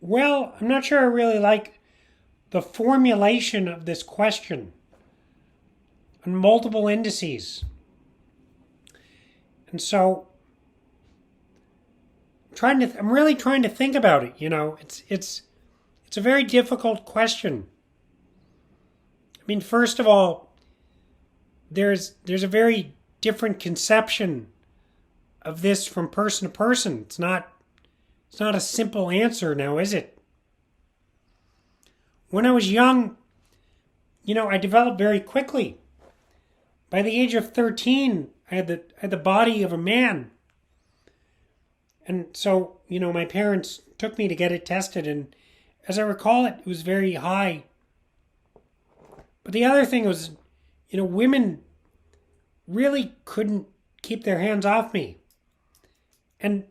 Well, I'm not sure I really like the formulation of this question on multiple indices. And so I'm really trying to think about it, It's a very difficult question. I mean, first of all, there's a very different conception of this from person to person. It's not a simple answer now, is it? When I was young, I developed very quickly. By the age of 13, I had the body of a man. And so, my parents took me to get it tested, and as I recall it was very high. But the other thing was, women really couldn't keep their hands off me. And,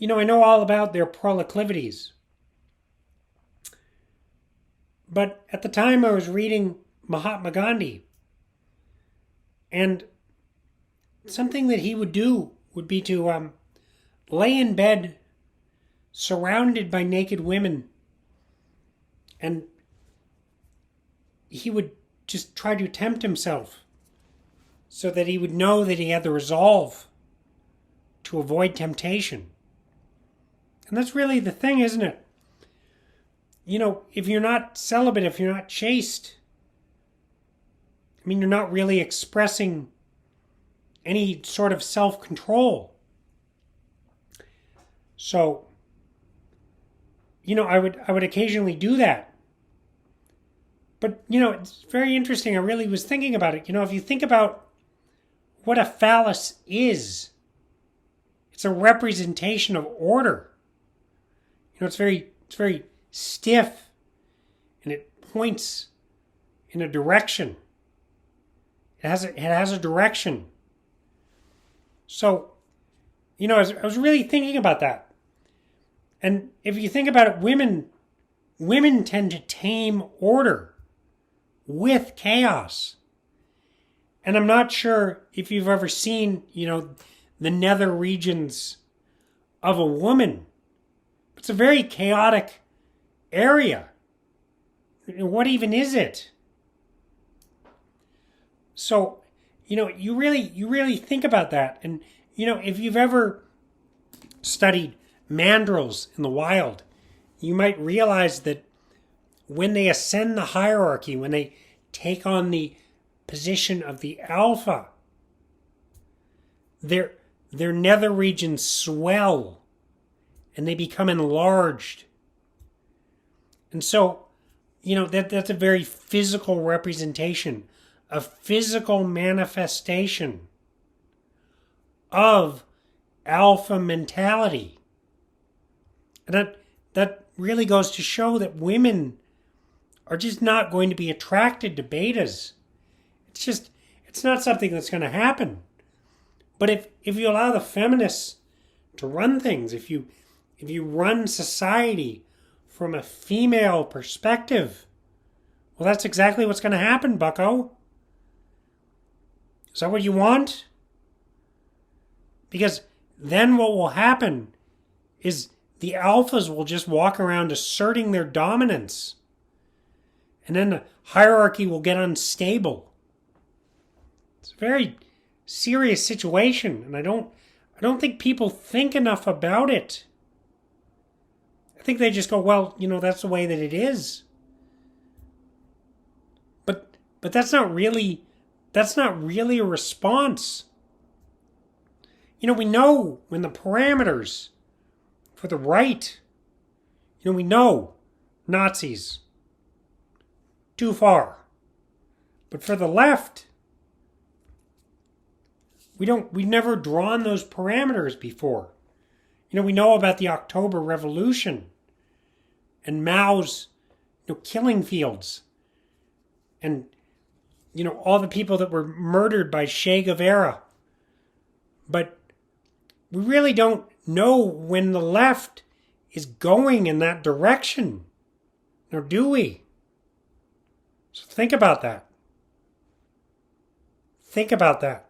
I know all about their proclivities. But at the time I was reading Mahatma Gandhi, and something that he would do would be to lay in bed surrounded by naked women, and he would just try to tempt himself so that he would know that he had the resolve to avoid temptation. And that's really the thing, isn't it? If you're not celibate, if you're not chaste, you're not really expressing any sort of self-control. So, I would occasionally do that. But, it's very interesting. I really was thinking about it. If you think about what a phallus is, it's a representation of order. It's very stiff, and it points in a direction. It has a direction. So, I was really thinking about that. And if you think about it, women tend to tame order with chaos. And I'm not sure if you've ever seen, the nether regions of a woman. It's a very chaotic area. What even is it? So, you really think about that. And, if you've ever studied mandrills in the wild, you might realize that when they ascend the hierarchy, when they take on the position of the alpha, their nether regions swell and they become enlarged. And so, that's a very physical representation, a physical manifestation of alpha mentality. And that really goes to show that women are just not going to be attracted to betas. It's not something that's going to happen. But if you allow the feminists to run things, if you run society from a female perspective, well, that's exactly what's going to happen, bucko. Is that what you want? Because then what will happen is the alphas will just walk around asserting their dominance. And then the hierarchy will get unstable. It's a very serious situation, and I don't think people think enough about it. I think they just go, well, that's the way that it is. But that's not really a response. We know when the parameters for the right, we know Nazis, too far. But for the left, we've never drawn those parameters before. We know about the October Revolution and Mao's killing fields and all the people that were murdered by Che Guevara. But we really don't know when the left is going in that direction. Or do we? So think about that. Think about that.